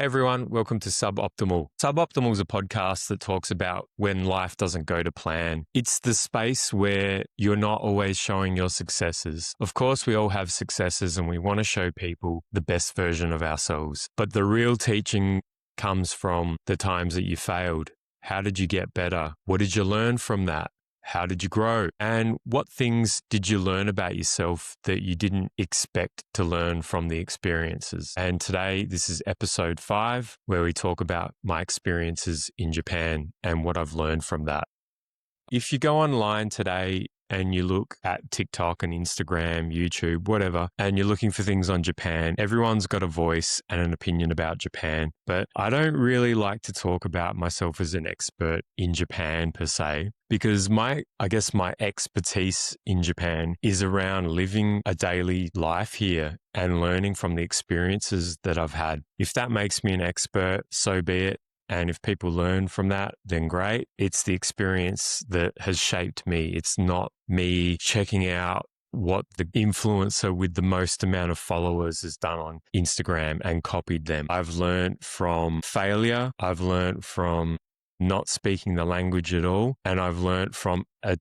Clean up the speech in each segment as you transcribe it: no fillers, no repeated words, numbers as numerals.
Hey everyone, welcome to Suboptimal. Suboptimal is a podcast that talks about when life doesn't go to plan. It's the space where you're not always showing your successes. Of course, we all have successes and we want to show people the best version of ourselves. But the real teaching comes from the times that you failed. How did you get better? What did you learn from that? How did you grow? And what things did you learn about yourself that you didn't expect to learn from the experiences? And today, this is episode 5, where we talk about my experiences in Japan and what I've learned from that. If you go online today and you look at TikTok and Instagram, YouTube, whatever, and you're looking for things on Japan, everyone's got a voice and an opinion about Japan. But I don't really like to talk about myself as an expert in Japan per se, because my expertise in Japan is around living a daily life here and learning from the experiences that I've had. If that makes me an expert, so be it. And if people learn from that, then great. It's the experience that has shaped me. It's not me checking out what the influencer with the most amount of followers has done on Instagram and copied them. I've learned from failure. I've learned from not speaking the language at all. And I've learned from a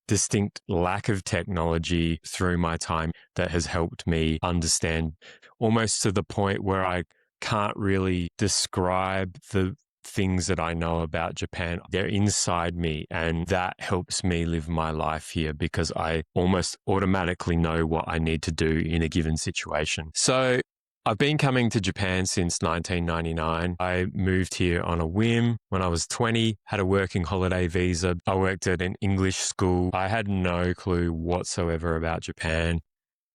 distinct lack of technology through my time that has helped me understand almost to the point where I can't really describe the things that I know about Japan. They're inside me, and that helps me live my life here because I almost automatically know what I need to do in a given situation. So I've been coming to Japan since 1999. I moved here on a whim when I was 20, had a working holiday visa. I worked at an English school. I had no clue whatsoever about Japan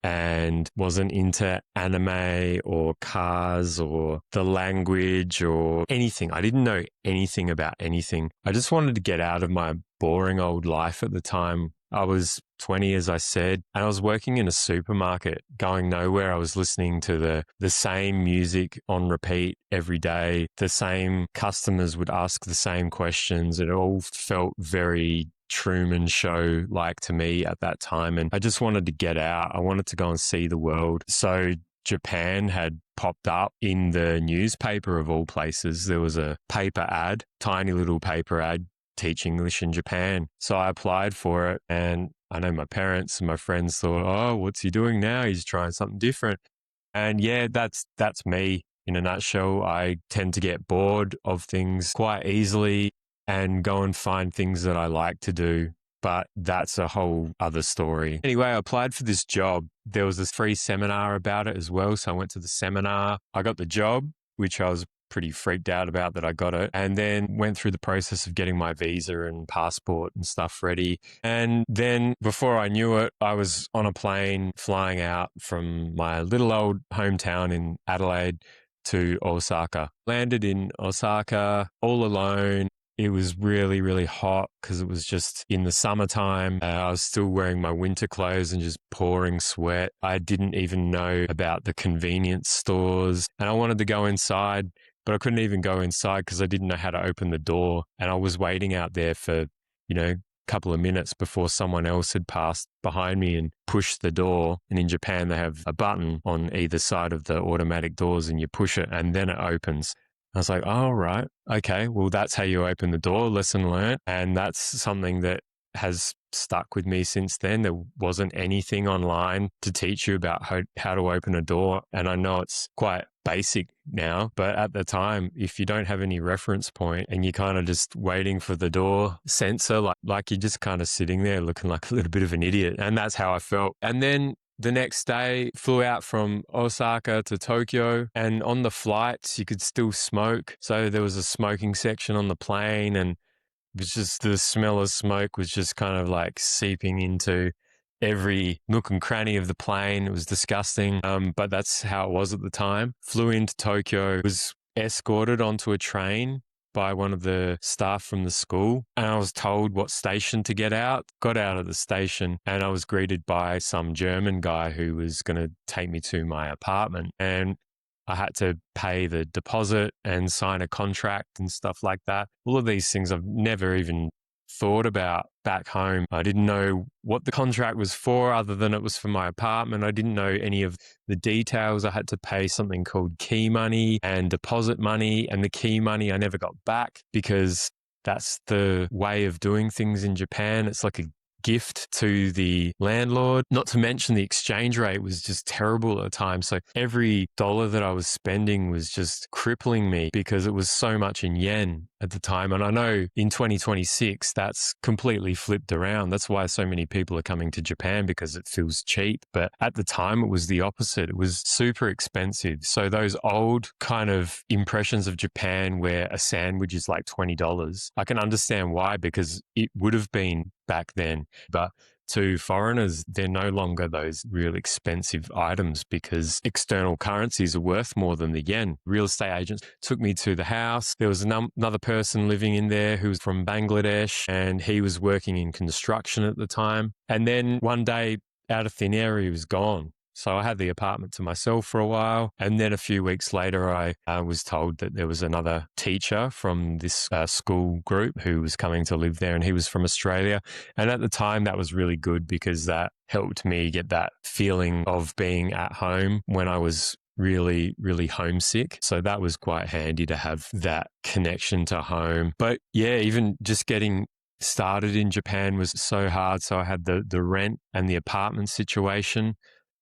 and wasn't into anime or cars or the language or anything. I didn't know anything about anything. I just wanted to get out of my boring old life at the time. I was 20, as I said, and I was working in a supermarket, going nowhere. I was listening to the same music on repeat every day. The same customers would ask the same questions. It all felt very Truman Show like to me at that time. And I just wanted to get out. I wanted to go and see the world. So Japan had popped up in the newspaper of all places. There was a paper ad, tiny little paper ad, teach English in Japan. So I applied for it, and I know my parents and my friends thought, oh, what's he doing now? He's trying something different. And yeah, that's me in a nutshell. I tend to get bored of things quite easily and go and find things that I like to do. But that's a whole other story. Anyway, I applied for this job. There was this free seminar about it as well. So I went to the seminar. I got the job, which I was pretty freaked out about that I got it, and then went through the process of getting my visa and passport and stuff ready. And then before I knew it, I was on a plane flying out from my little old hometown in Adelaide to Osaka. Landed in Osaka all alone. It was really, really hot because it was just in the summertime. I was still wearing my winter clothes and just pouring sweat. I didn't even know about the convenience stores, and I wanted to go inside, but I couldn't even go inside because I didn't know how to open the door. And I was waiting out there for, a couple of minutes before someone else had passed behind me and pushed the door. And in Japan, they have a button on either side of the automatic doors, and you push it and then it opens. I was like, oh, right. Okay. Well, that's how you open the door. Lesson learned. And that's something that has stuck with me since then. There wasn't anything online to teach you about how to open a door. And I know it's quite basic now, but at the time, if you don't have any reference point and you're kind of just waiting for the door sensor, like you're just kind of sitting there looking like a little bit of an idiot. And that's how I felt. And then the next day, flew out from Osaka to Tokyo, and on the flights, you could still smoke. So there was a smoking section on the plane, and it was just the smell of smoke was just kind of like seeping into every nook and cranny of the plane. It was disgusting, but that's how it was at the time. Flew into Tokyo, was escorted onto a train by one of the staff from the school, and I was told what station to get out. Got out of the station, and I was greeted by some German guy who was going to take me to my apartment, and I had to pay the deposit and sign a contract and stuff like that. All of these things I've never even thought about back home. I didn't know what the contract was for other than it was for my apartment. I didn't know any of the details. I had to pay something called key money and deposit money, and the key money I never got back because that's the way of doing things in Japan. It's like a gift to the landlord. Not to mention the exchange rate was just terrible at the time. So every dollar that I was spending was just crippling me because it was so much in yen at the time. And I know in 2026, that's completely flipped around. That's why so many people are coming to Japan, because it feels cheap. But at the time, it was the opposite. It was super expensive. So those old kind of impressions of Japan where a sandwich is like $20, I can understand why, because it would have been back then. But to foreigners, they're no longer those real expensive items because external currencies are worth more than the yen. Real estate agents took me to the house. There was another person living in there who was from Bangladesh, and he was working in construction at the time. And then one day, out of thin air, he was gone. So I had the apartment to myself for a while. And then a few weeks later, I was told that there was another teacher from this school group who was coming to live there, and he was from Australia. And at the time, that was really good because that helped me get that feeling of being at home when I was really, really homesick. So that was quite handy to have that connection to home. But yeah, even just getting started in Japan was so hard. So I had the rent and the apartment situation.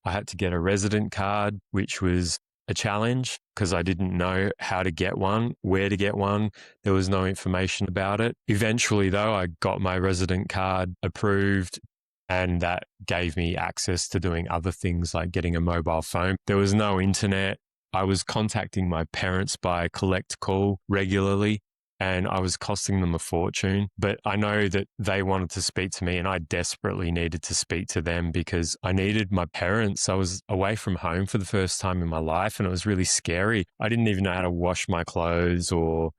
I had to get a resident card, which was a challenge because I didn't know how to get one, where to get one. There was no information about it. Eventually, though, I got my resident card approved, and that gave me access to doing other things like getting a mobile phone. There was no internet. I was contacting my parents by collect call regularly, and I was costing them a fortune. But I know that they wanted to speak to me, and I desperately needed to speak to them because I needed my parents. I was away from home for the first time in my life, and it was really scary. I didn't even know how to wash my clothes, or,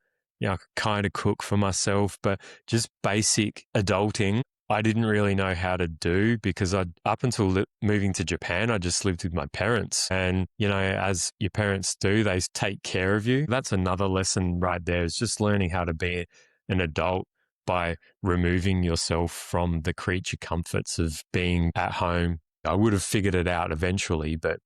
I could kind of cook for myself, but just basic adulting, I didn't really know how to do because up until moving to Japan, I just lived with my parents. And, as your parents do, they take care of you. That's another lesson right there, is just learning how to be an adult by removing yourself from the creature comforts of being at home. I would have figured it out eventually, but,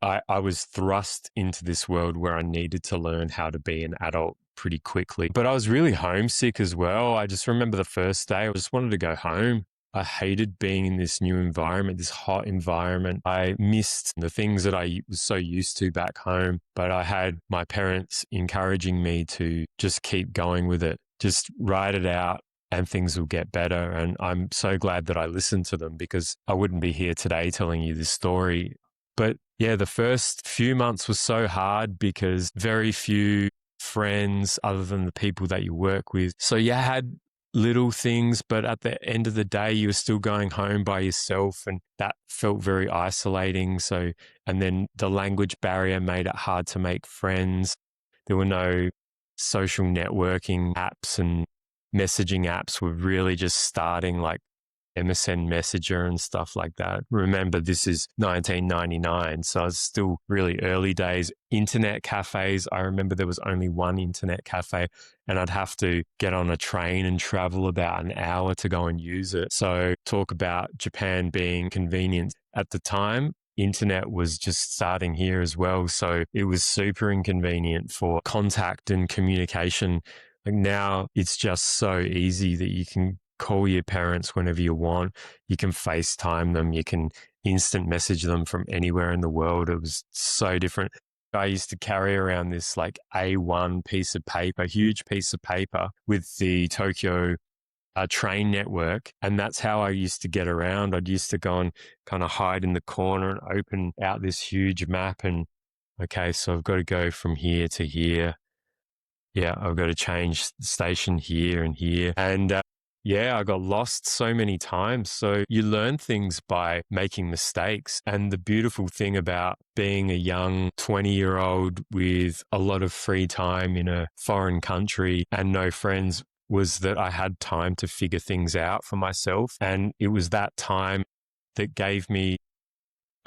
I was thrust into this world where I needed to learn how to be an adult pretty quickly. But I was really homesick as well. I just remember the first day, I just wanted to go home. I hated being in this new environment, this hot environment. I missed the things that I was so used to back home, but I had my parents encouraging me to just keep going with it, just ride it out, and things will get better. And I'm so glad that I listened to them, because I wouldn't be here today telling you this story. But yeah, the first few months was so hard because very few friends other than the people that you work with. So you had little things, but at the end of the day, you were still going home by yourself, and that felt very isolating. And then the language barrier made it hard to make friends. There were no social networking apps, and messaging apps were really just starting, like MSN Messenger and stuff like that. Remember, this is 1999, so it's still really early days. Internet cafes, I remember there was only one internet cafe, and I'd have to get on a train and travel about an hour to go and use it. So talk about Japan being convenient. At the time, internet was just starting here as well, so it was super inconvenient for contact and communication. Like now, it's just so easy that you can call your parents whenever you want. You can FaceTime them. You can instant message them from anywhere in the world. It was so different. I used to carry around this like A1 piece of paper, huge piece of paper with the Tokyo train network. And that's how I used to get around. I'd used to go and kind of hide in the corner and open out this huge map. And okay, so I've got to go from here to here. Yeah, I've got to change the station here and here. And I got lost so many times. So you learn things by making mistakes. And the beautiful thing about being a young 20-year-old with a lot of free time in a foreign country and no friends was that I had time to figure things out for myself. And it was that time that gave me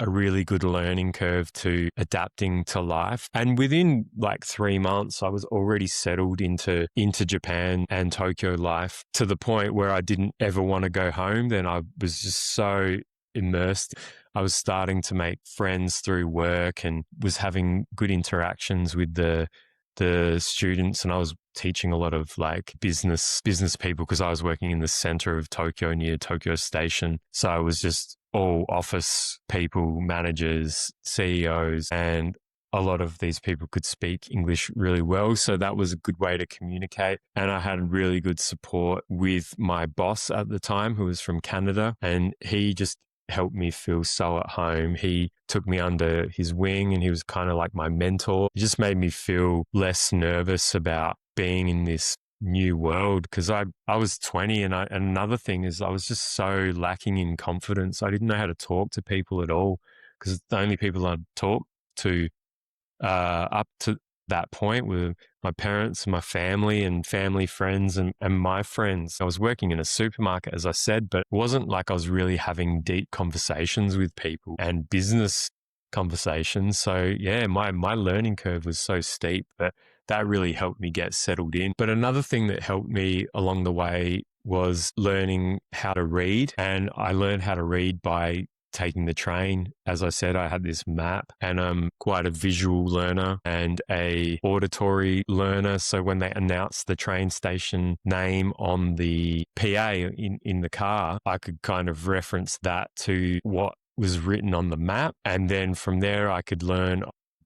a really good learning curve to adapting to life. And within like 3 months, I was already settled into Japan and Tokyo life to the point where I didn't ever want to go home. Then I was just so immersed. I was starting to make friends through work and was having good interactions with the students, and I was teaching a lot of like business people because I was working in the center of Tokyo near Tokyo Station. So I was just all office people, managers, CEOs, and a lot of these people could speak English really well. So that was a good way to communicate. And I had really good support with my boss at the time, who was from Canada, and he just helped me feel so at home. He took me under his wing and he was kind of like my mentor. It just made me feel less nervous about being in this new world because I was 20 and another thing is I was just so lacking in confidence. I didn't know how to talk to people at all because the only people I'd talk to up to that point were my parents, my family and family friends and my friends. I was working in a supermarket, as I said, but it wasn't like I was really having deep conversations with people and business conversations. So yeah, my learning curve was so steep, but that really helped me get settled in. But another thing that helped me along the way was learning how to read. And I learned how to read by taking the train. As I said, I had this map and I'm quite a visual learner and a auditory learner. So when they announced the train station name on the PA in the car, I could kind of reference that to what was written on the map. And then from there, I could learn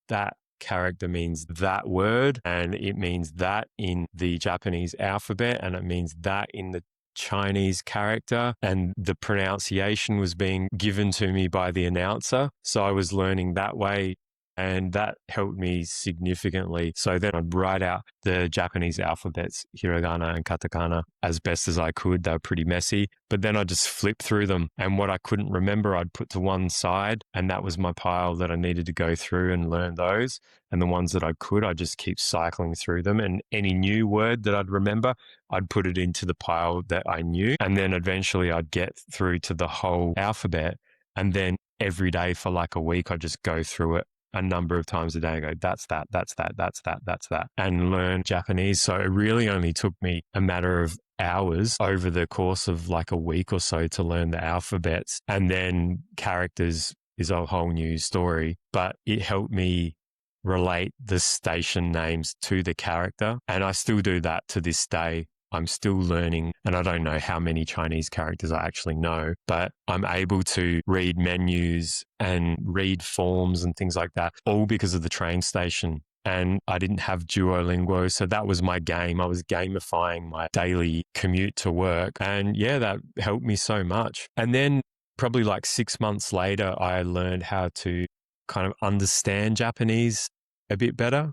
that character means that word and it means that in the Japanese alphabet and it means that in the Chinese character, and the pronunciation was being given to me by the announcer. So I was learning that way and that helped me significantly. So then I'd write out the Japanese alphabets, hiragana and katakana, as best as I could. They were pretty messy, but then I'd just flip through them and what I couldn't remember, I'd put to one side and that was my pile that I needed to go through and learn those. And the ones that I could, I'd just keep cycling through them. And any new word that I'd remember, I'd put it into the pile that I knew. And then eventually I'd get through to the whole alphabet. And then every day for like a week, I'd just go through it a number of times a day and go, that's that, that's that, that's that, that's that, and learn Japanese. So it really only took me a matter of hours over the course of like a week or so to learn the alphabets. And then characters is a whole new story, but it helped me relate the station names to the character. And I still do that to this day. I'm still learning, and I don't know how many Chinese characters I actually know, but I'm able to read menus and read forms and things like that, all because of the train station. And I didn't have Duolingo, so that was my game. I was gamifying my daily commute to work. And yeah, that helped me so much. And then probably like 6 months later, I learned how to kind of understand Japanese a bit better.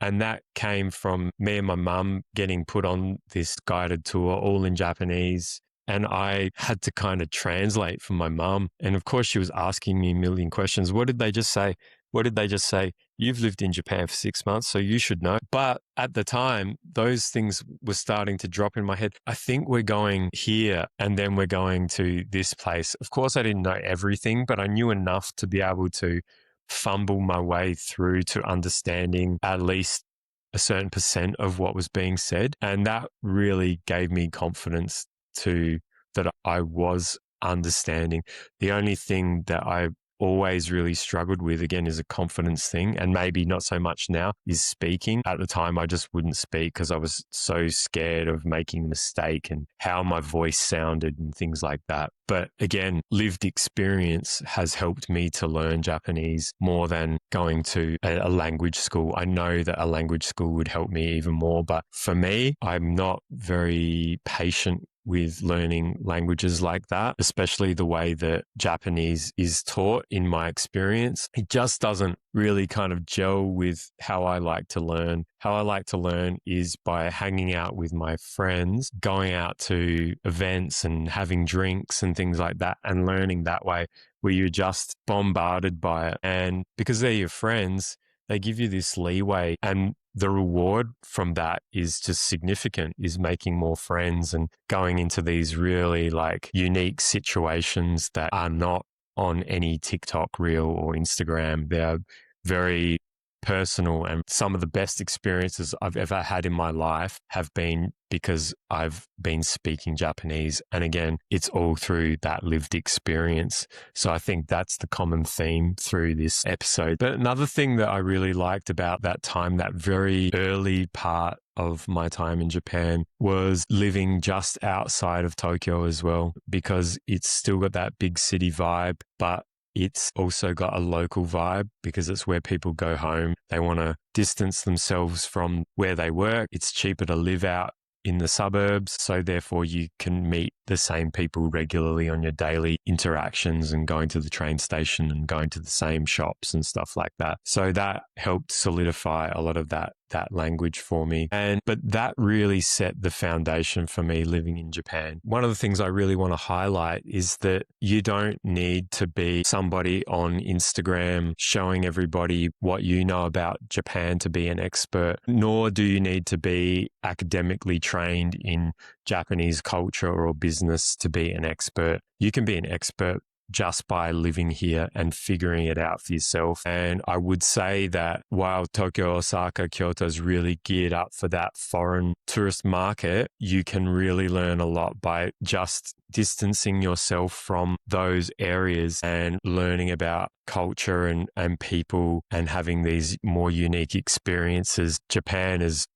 And that came from me and my mum getting put on this guided tour, all in Japanese. And I had to kind of translate for my mum. And of course, she was asking me a million questions. What did they just say? What did they just say? You've lived in Japan for 6 months, so you should know. But at the time, those things were starting to drop in my head. I think we're going here and then we're going to this place. Of course, I didn't know everything, but I knew enough to be able to fumble my way through to understanding at least a certain percent of what was being said. And that really gave me confidence that I was understanding. The only thing that I always really struggled with, again, is a confidence thing, and maybe not so much now, is speaking. At the time, I just wouldn't speak because I was so scared of making a mistake and how my voice sounded and things like that. But again, lived experience has helped me to learn Japanese more than going to a language school. I know that a language school would help me even more, but for me, I'm not very patient with learning languages like that, especially the way that Japanese is taught in my experience. It just doesn't really kind of gel with how I like to learn. How I like to learn is by hanging out with my friends, going out to events and having drinks and things like that and learning that way, where you're just bombarded by it. And because they're your friends, they give you this leeway, and the reward from that is just significant, is making more friends and going into these really like unique situations that are not on any TikTok reel or Instagram. They're very personal, and some of the best experiences I've ever had in my life have been because I've been speaking Japanese. And again, it's all through that lived experience. So I think that's the common theme through this episode. But another thing that I really liked about that time, that very early part of my time in Japan, was living just outside of Tokyo as well, because it's still got that big city vibe, but it's also got a local vibe because it's where people go home. They want to distance themselves from where they work. It's cheaper to live out in the suburbs, so therefore you can meet the same people regularly on your daily interactions and going to the train station and going to the same shops and stuff like that. So that helped solidify a lot of that language for me. But that really set the foundation for me living in Japan. One of the things I really want to highlight is that you don't need to be somebody on Instagram showing everybody what you know about Japan to be an expert, nor do you need to be academically trained in Japanese culture or business to be an expert. You can be an expert just by living here and figuring it out for yourself. And I would say that while Tokyo, Osaka, Kyoto is really geared up for that foreign tourist market, you can really learn a lot by just distancing yourself from those areas and learning about culture and people and having these more unique experiences. Japan is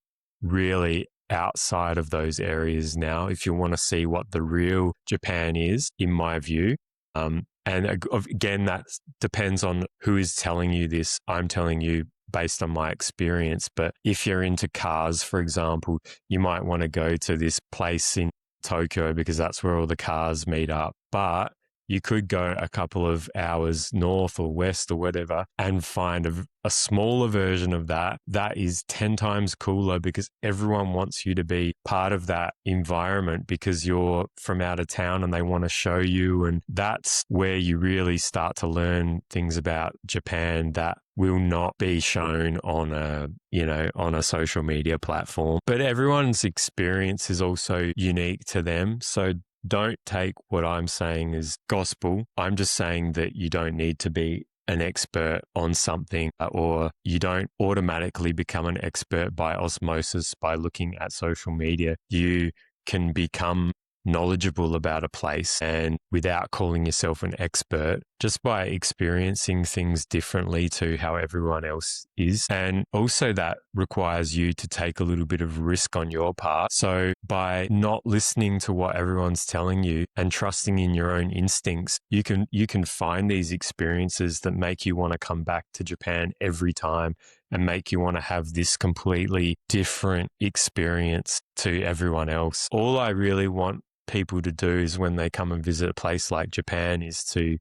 really outside of those areas now if you want to see what the real Japan is, in my view. And again, that depends on who is telling you this. I'm telling you based on my experience. But if you're into cars, for example, you might want to go to this place in Tokyo because that's where all the cars meet up. But you could go a couple of hours north or west or whatever and find a smaller version of that is 10 times cooler because everyone wants you to be part of that environment because you're from out of town and they want to show you. And that's where you really start to learn things about Japan that will not be shown on a social media platform. But everyone's experience is also unique to them. So don't take what I'm saying as gospel. I'm just saying that you don't need to be an expert on something, or you don't automatically become an expert by osmosis by looking at social media. You can become knowledgeable about a place and without calling yourself an expert, just by experiencing things differently to how everyone else is. And also that requires you to take a little bit of risk on your part. So by not listening to what everyone's telling you and trusting in your own instincts, you can find these experiences that make you want to come back to Japan every time and make you want to have this completely different experience to everyone else. All I really want people to do is when they come and visit a place like Japan is to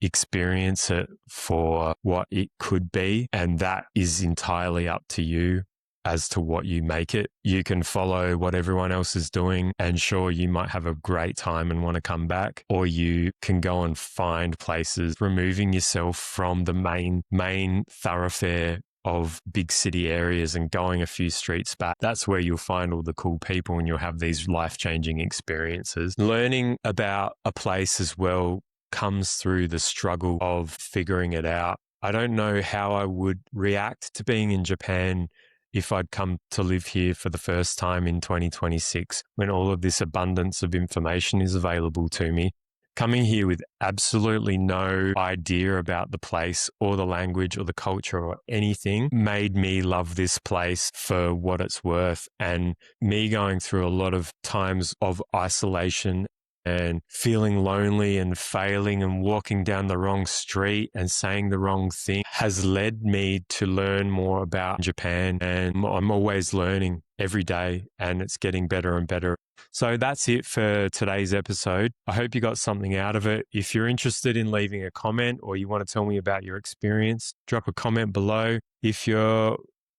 experience it for what it could be. And that is entirely up to you as to what you make it. You can follow what everyone else is doing and sure, you might have a great time and want to come back, or you can go and find places, removing yourself from the main thoroughfare of big city areas and going a few streets back. That's where you'll find all the cool people and you'll have these life-changing experiences. Learning about a place as well comes through the struggle of figuring it out. I don't know how I would react to being in Japan if I'd come to live here for the first time in 2026 when all of this abundance of information is available to me. Coming here with absolutely no idea about the place or the language or the culture or anything made me love this place for what it's worth. And me going through a lot of times of isolation and feeling lonely and failing and walking down the wrong street and saying the wrong thing has led me to learn more about Japan. And I'm always learning every day and it's getting better and better. So that's it for today's episode. I hope you got something out of it. If you're interested in leaving a comment or you want to tell me about your experience, drop a comment below. If you're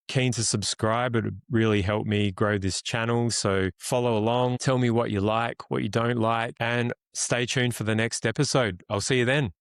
keen to subscribe, it would really help me grow this channel. So follow along, tell me what you like, what you don't like, and stay tuned for the next episode. I'll see you then.